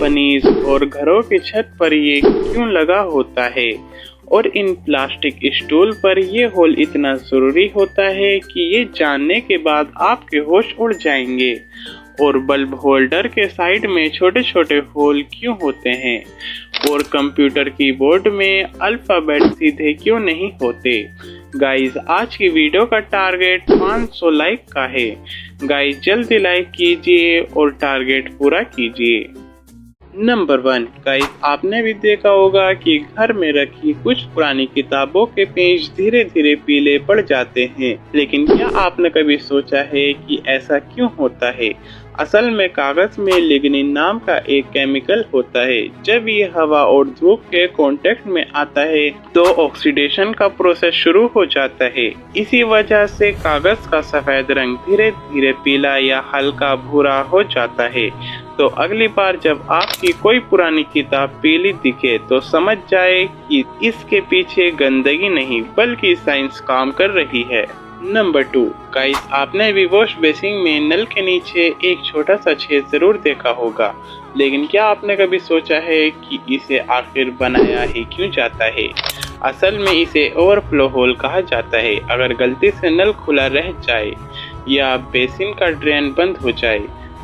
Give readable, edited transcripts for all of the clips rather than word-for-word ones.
Companies और घरों की छत पर ये क्यों लगा होता है और इन प्लास्टिक स्टूल पर ये होल इतना ज़रूरी होता है कि ये जानने के बाद आपके होश उड़ जाएंगे। और बल्ब होल्डर के साइड में छोटे छोटे होल क्यों होते हैं और कंप्यूटर कीबोर्ड में अल्फ़ाबेट सीधे क्यों नहीं होते। गाइस, आज की वीडियो का टारगेट 500 लाइक का है। गाइस, जल्दी लाइक कीजिए और टारगेट पूरा कीजिए। नंबर 1, गाइस, आपने भी देखा होगा कि घर में रखी कुछ पुरानी किताबों के पेज धीरे धीरे पीले पड़ जाते हैं, लेकिन क्या आपने कभी सोचा है कि ऐसा क्यों होता है। असल में कागज में लिग्निन नाम का एक केमिकल होता है। जब ये हवा और धूप के कांटेक्ट में आता है तो ऑक्सीडेशन का प्रोसेस शुरू हो जाता है। इसी वजह से कागज का सफेद रंग धीरे धीरे पीला या हल्का भूरा हो जाता है। तो अगली बार जब आपकी कोई पुरानी किताब पीली दिखे तो समझ जाए कि इसके पीछे गंदगी नहीं बल्कि साइंस काम कर रही है। नंबर 2, गाइस, आपने भी वॉश बेसिन में नल के नीचे एक छोटा सा छेद जरूर देखा होगा, लेकिन क्या आपने कभी सोचा है कि इसे आखिर बनाया ही क्यों जाता है। असल में इसे ओवरफ्लो होल कहा जाता है। अगर गलती से नल खुला रह जाए या बेसिन का ड्रेन बंद हो जाए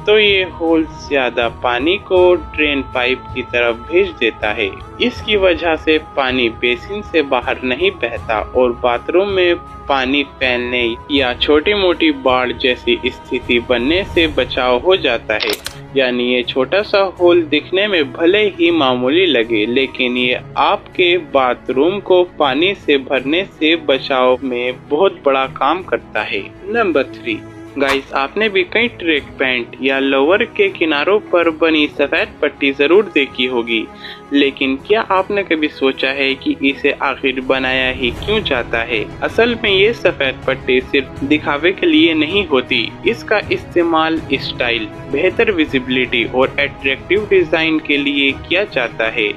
तो ये होल ज्यादा पानी को ड्रेन पाइप की तरफ भेज देता है। इसकी वजह से पानी बेसिन से बाहर नहीं बहता और बाथरूम में पानी फैलने या छोटी मोटी बाढ़ जैसी स्थिति बनने से बचाव हो जाता है। यानी ये छोटा सा होल दिखने में भले ही मामूली लगे, लेकिन ये आपके बाथरूम को पानी से भरने से बचाव में बहुत बड़ा काम करता है। नंबर 3, गाइस, आपने भी कई ट्रैक पैंट या लोअर के किनारों पर बनी सफेद पट्टी जरूर देखी होगी, लेकिन क्या आपने कभी सोचा है कि इसे आखिर बनाया ही क्यों जाता है। असल में ये सफेद पट्टी सिर्फ दिखावे के लिए नहीं होती। इसका इस्तेमाल स्टाइल, बेहतर विजिबिलिटी और अट्रैक्टिव डिजाइन के लिए किया जाता है।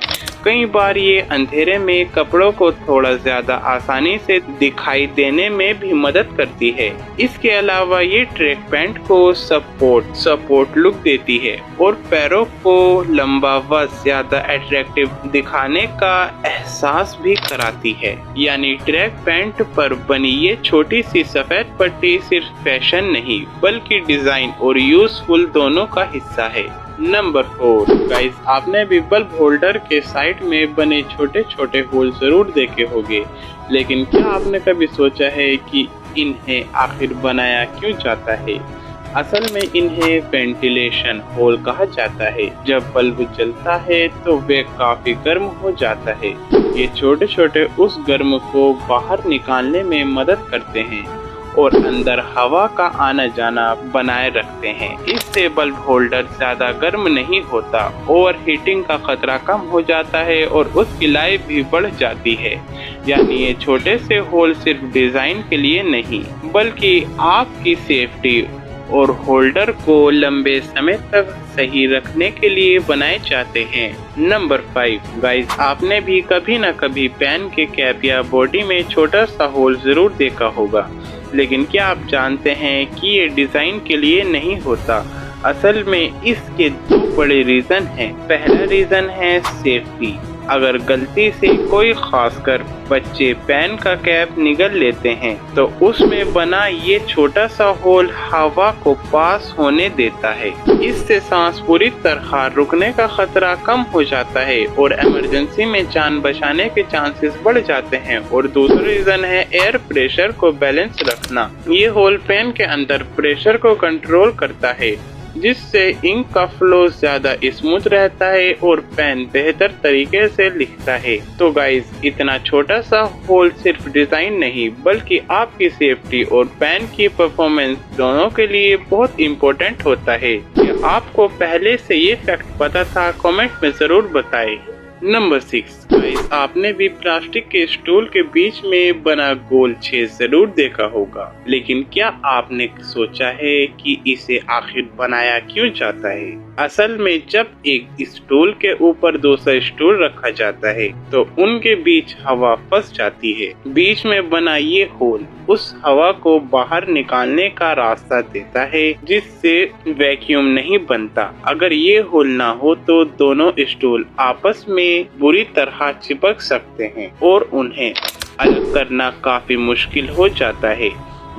कई बार ये अंधेरे में कपड़ों को थोड़ा ज्यादा आसानी से दिखाई देने में भी मदद करती है। इसके अलावा ये ट्रैक पैंट को सपोर्ट लुक देती है और पैरों को लंबा व ज्यादा अट्रैक्टिव दिखाने का एहसास भी कराती है। यानी ट्रैक पैंट पर बनी ये छोटी सी सफेद पट्टी सिर्फ फैशन नहीं बल्कि डिजाइन और यूजफुल दोनों का हिस्सा है। नंबर 4, गाइस, आपने भी बल्ब होल्डर के साइड में बने छोटे छोटे होल जरूर देखे होंगे, लेकिन क्या आपने कभी सोचा है कि इन्हें आखिर बनाया क्यों जाता है। असल में इन्हें वेंटिलेशन होल कहा जाता है। जब बल्ब जलता है तो वे काफी गर्म हो जाता है। ये छोटे छोटे उस गर्म को बाहर निकालने में मदद करते हैं और अंदर हवा का आना जाना बनाए रखते हैं। इससे बल्ब होल्डर ज्यादा गर्म नहीं होता, ओवर हीटिंग का खतरा कम हो जाता है और उसकी लाइफ भी बढ़ जाती है। यानी ये छोटे से होल सिर्फ डिजाइन के लिए नहीं बल्कि आपकी सेफ्टी और होल्डर को लंबे समय तक सही रखने के लिए बनाए जाते हैं। नंबर 5, गाइस, आपने भी कभी न कभी पेन के कैप या बॉडी में छोटा सा होल जरूर देखा होगा, लेकिन क्या आप जानते हैं कि ये डिजाइन के लिए नहीं होता। असल में इसके 2 बड़े रीजन हैं। पहला रीजन है सेफ्टी। अगर गलती से कोई, खासकर बच्चे, पेन का कैप निगल लेते हैं तो उसमें बना ये छोटा सा होल हवा को पास होने देता है। इससे सांस पूरी तरह रुकने का खतरा कम हो जाता है और इमरजेंसी में जान बचाने के चांसेस बढ़ जाते हैं। और दूसरा रीजन है एयर प्रेशर को बैलेंस रखना। ये होल पेन के अंदर प्रेशर को कंट्रोल करता है, जिससे इंक का फ्लो ज्यादा स्मूथ रहता है और पेन बेहतर तरीके से लिखता है। तो गाइस, इतना छोटा सा होल सिर्फ डिजाइन नहीं बल्कि आपकी सेफ्टी और पेन की परफॉर्मेंस दोनों के लिए बहुत इम्पोर्टेंट होता है। क्या आपको पहले से ये फैक्ट पता था? कमेंट में जरूर बताएं। नंबर 6 गाइस, आपने भी प्लास्टिक के स्टूल के बीच में बना गोल छेद जरूर देखा होगा, लेकिन क्या आपने सोचा है कि इसे आखिर बनाया क्यों जाता है? असल में जब एक स्टूल के ऊपर दूसरा स्टूल रखा जाता है तो उनके बीच हवा फंस जाती है। बीच में बना ये होल उस हवा को बाहर निकालने का रास्ता देता है, जिससे वैक्यूम नहीं बनता। अगर ये होल ना हो तो दोनों स्टूल आपस में बुरी तरह चिपक सकते हैं और उन्हें अलग करना काफी मुश्किल हो जाता है।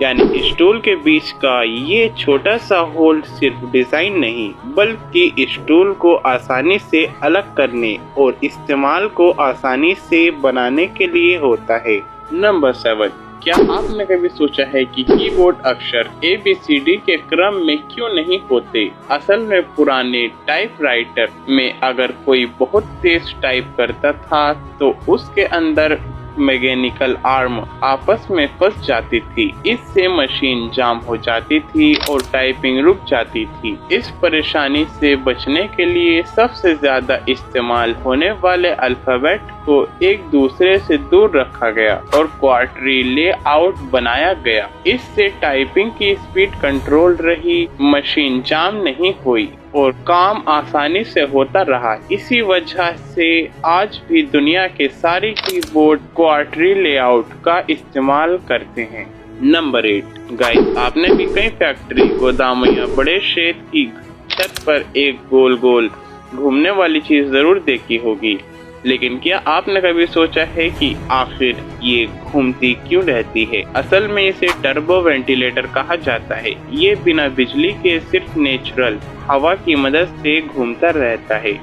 यानी स्टूल के बीच का ये छोटा सा होल सिर्फ डिजाइन नहीं बल्कि स्टूल को आसानी से अलग करने और इस्तेमाल को आसानी से बनाने के लिए होता है। नंबर 7, क्या आपने कभी सोचा है कि कीबोर्ड अक्षर ABCD के क्रम में क्यों नहीं होते? असल में पुराने टाइपराइटर में अगर कोई बहुत तेज टाइप करता था तो उसके अंदर मैकेनिकल आर्म आपस में फंस जाती थी। इससे मशीन जाम हो जाती थी और टाइपिंग रुक जाती थी। इस परेशानी से बचने के लिए सबसे ज्यादा इस्तेमाल होने वाले अल्फाबेट को एक दूसरे से दूर रखा गया और क्वार्टरी लेआउट बनाया गया। इससे टाइपिंग की स्पीड कंट्रोल रही, मशीन जाम नहीं हुई और काम आसानी से होता रहा। इसी वजह से आज भी दुनिया के सारे कीबोर्ड क्वार्टरी लेआउट का इस्तेमाल करते हैं। नंबर 8 गाइस, आपने भी कई फैक्ट्री, गोदाम या बड़े शेड की छत पर एक गोल गोल घूमने वाली चीज जरूर देखी होगी, लेकिन क्या आपने कभी सोचा है कि आखिर ये घूमती क्यों रहती है? असल में इसे टर्बो वेंटिलेटर कहा जाता है। ये बिना बिजली के सिर्फ नेचुरल हवा की मदद से घूमता रहता है।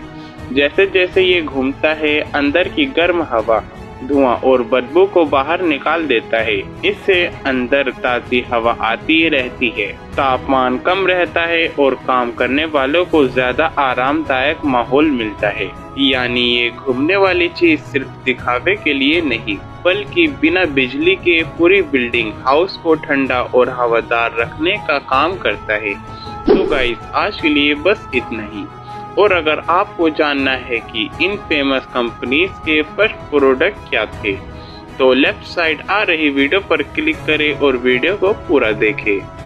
जैसे जैसे ये घूमता है अंदर की गर्म हवा धुआं और बदबू को बाहर निकाल देता है। इससे अंदर ताज़ी हवा आती रहती है, तापमान कम रहता है और काम करने वालों को ज्यादा आरामदायक माहौल मिलता है। यानी ये घूमने वाली चीज सिर्फ दिखावे के लिए नहीं बल्कि बिना बिजली के पूरी बिल्डिंग हाउस को ठंडा और हवादार रखने का काम करता है। तो गाइस, आज के लिए बस इतना ही। और अगर आपको जानना है कि इन फेमस कंपनीज के फर्स्ट प्रोडक्ट क्या थे तो लेफ्ट साइड आ रही वीडियो पर क्लिक करें और वीडियो को पूरा देखें।